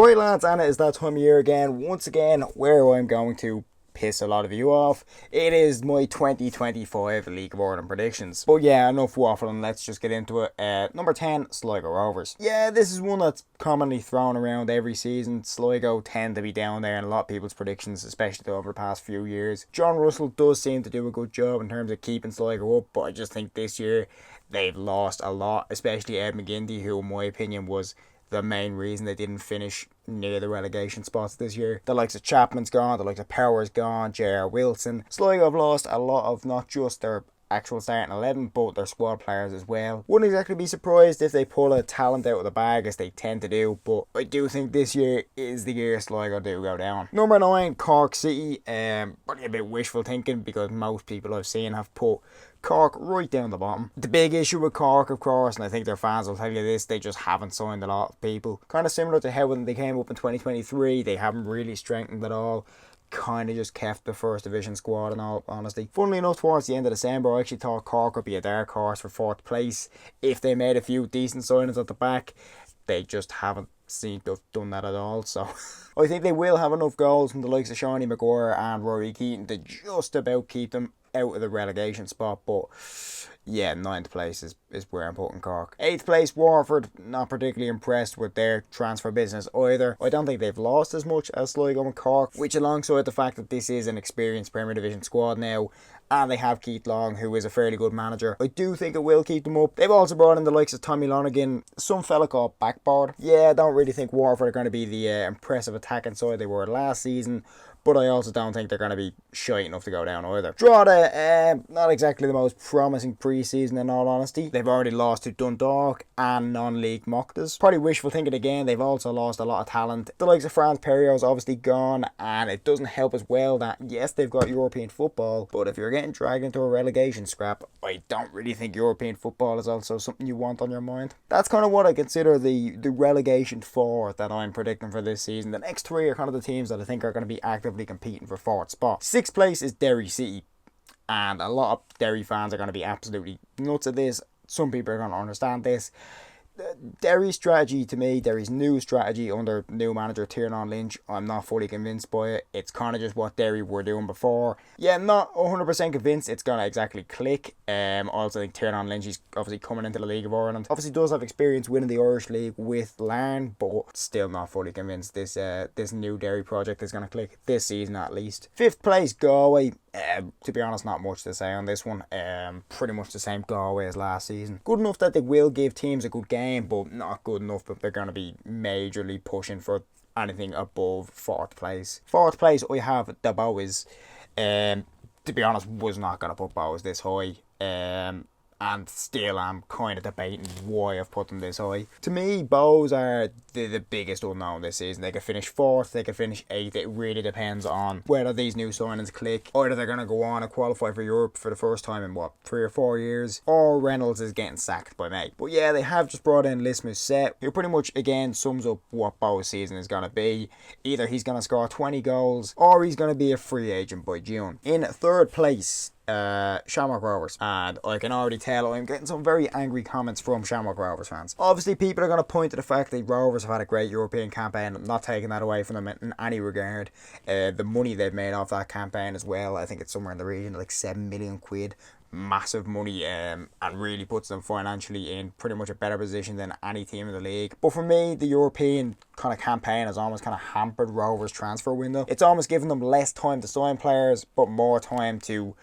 Right lads, and it is that time of year again, once again, where I'm going to piss a lot of you off. It is my 2025 League of Ireland predictions. But yeah, enough waffling, let's just get into it. Number 10, Sligo Rovers. Yeah, this is one that's commonly thrown around every season. Sligo tend to be down there in a lot of people's predictions, especially over the past few years. John Russell does seem to do a good job in terms of keeping Sligo up, but I just think this year they've lost a lot, especially Ed McGinty, who in my opinion was the main reason they didn't finish near the relegation spots this year. The likes of Chapman's gone, the likes of Power's gone, J.R. Wilson. Sligo have lost a lot of not just their actual starting 11, but their squad players as well. Wouldn't exactly be surprised if they pull a talent out of the bag, as they tend to do, but I do think this year is the year Sligo do go down. Number 9, Cork City. Probably a bit wishful thinking, because most people I've seen have put Cork right down the bottom. The big issue with Cork, of course, and I think their fans will tell you this, they just haven't signed a lot of people. Kind of similar to how when they came up in 2023, they haven't really strengthened at all. Kind of just kept the first division squad, in all honesty. Funnily enough, towards the end of December, I actually thought Cork would be a dark horse for 4th place if they made a few decent signings at the back. They just haven't seemed to have done that at all, so I think they will have enough goals from the likes of Shawnee Maguire and Rory Keaton to just about keep them out of the relegation spot. But yeah, 9th place is where I'm putting Cork. 8th place, Waterford. Not particularly impressed with their transfer business either. I don't think they've lost as much as Sligo and Cork, which alongside the fact that this is an experienced Premier Division squad now, and they have Keith Long, who is a fairly good manager, I do think it will keep them up. They've also brought in the likes of Tommy Lonergan, some fella called Backboard. Yeah, I don't really think Waterford are going to be the impressive attacking side they were last season, but I also don't think they're going to be shite enough to go down either. Drogheda, not exactly the most promising pre-season in all honesty. They've already lost to Dundalk and non-league Mocktas. Probably wishful thinking again, they've also lost a lot of talent. The likes of Franz Perrio's obviously gone, and it doesn't help as well that, yes, they've got European football, but if you're getting dragged into a relegation scrap, I don't really think European football is also something you want on your mind. That's kind of what I consider the relegation 4 that I'm predicting for this season. The next 3 are kind of the teams that I think are going to be actively competing for 4th spot. 6th place is Derry City, and a lot of Derry fans are going to be absolutely nuts at this. Some people are going to understand this. Derry's strategy, to me, Derry's new strategy under new manager Tiernan Lynch, I'm not fully convinced by it. It's kind of just what Derry were doing before. Yeah, I'm not 100% convinced it's going to exactly click. Also, I think Tiernan Lynch is obviously coming into the League of Ireland. Obviously does have experience winning the Irish League with Larne, but still not fully convinced this new Derry project is going to click this season at least. 5th place, Galway. To be honest, not much to say on this one. Pretty much the same Galway as last season. Good enough that they will give teams a good game, but not good enough that they're going to be majorly pushing for anything above 4th place. 4th place, I have the Bows. To be honest, was not going to put Bows this high. And still I'm kind of debating why I've put them this high. To me, Bows are the biggest unknown this season. They could finish 4th, they could finish 8th. It really depends on whether these new signings click. Either they're going to go on and qualify for Europe for the first time in 3 or 4 years, or Reynolds is getting sacked by May. But yeah, they have just brought in Liz Musset, who pretty much again sums up what Bows' season is going to be. Either he's going to score 20 goals, or he's going to be a free agent by June. In 3rd place, Shamrock Rovers, and I can already tell I'm getting some very angry comments from Shamrock Rovers fans. Obviously people are going to point to the fact that Rovers have had a great European campaign. I'm not taking that away from them in any regard. The money they've made off that campaign as well, I think it's somewhere in the region of like 7 million quid. Massive money, and really puts them financially in pretty much a better position than any team in the league. But for me, the European kind of campaign has almost kind of hampered Rovers' transfer window. It's almost given them less time to sign players, but more time to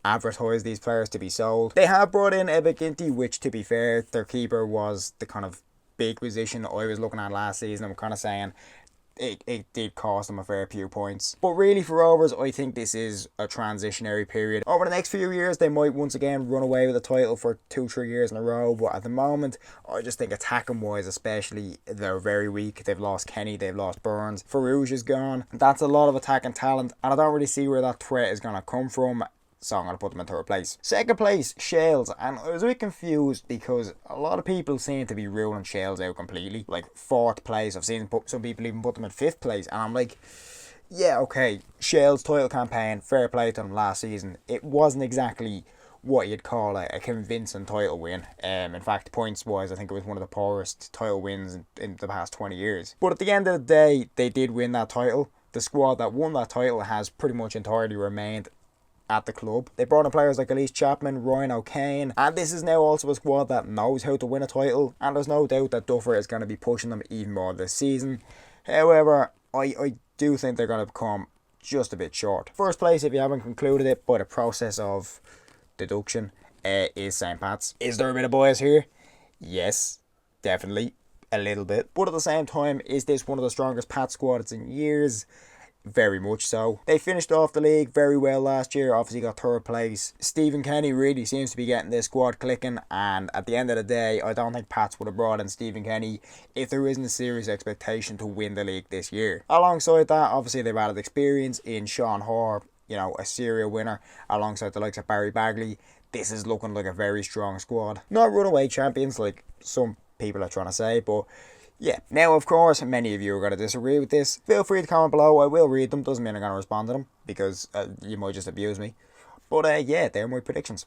advertise these players to be sold. They have brought in Ed McGinty, which, to be fair, their keeper was the kind of big position I was looking at last season. I'm kind of saying it did cost them a fair few points. But really for Rovers, I think this is a transitionary period. Over the next few years, they might once again run away with the title for 2-3 years in a row. But at the moment, I just think attacking wise especially, they're very weak. They've lost Kenny, they've lost Burns. Farouche is gone. That's a lot of attacking talent, and I don't really see where that threat is going to come from. So I'm going to put them in 3rd place. 2nd place, Shales. And I was a bit confused because a lot of people seem to be ruling Shales out completely. Like 4th place. I've seen some people even put them in 5th place. And I'm like, yeah, okay. Shales' title campaign, fair play to them last season. It wasn't exactly what you'd call a convincing title win. In fact, points wise, I think it was one of the poorest title wins in the past 20 years. But at the end of the day, they did win that title. The squad that won that title has pretty much entirely remained at the club. They brought in players like Elise Chapman, Ryan O'Kane, and this is now also a squad that knows how to win a title, and there's no doubt that Duffer is going to be pushing them even more this season. However, I do think they're going to become just a bit short. First place, if you haven't concluded it by the process of deduction, is St. Pat's. Is there a bit of bias here? Yes, definitely, a little bit. But at the same time, is this one of the strongest Pat squads in years? Very much so. They finished off the league very well last year, obviously got third place. Stephen Kenny really seems to be getting this squad clicking, and at the end of the day, I don't think Pats would have brought in Stephen Kenny if there isn't a serious expectation to win the league this year. Alongside that, obviously they've added experience in Sean Hoare, you know, a serial winner, alongside the likes of Barry Bagley. This is looking like a very strong squad. Not runaway champions like some people are trying to say, but yeah. Now, of course, many of you are going to disagree with this. Feel free to comment below. I will read them. Doesn't mean I'm going to respond to them, because you might just abuse me. But yeah, they're my predictions.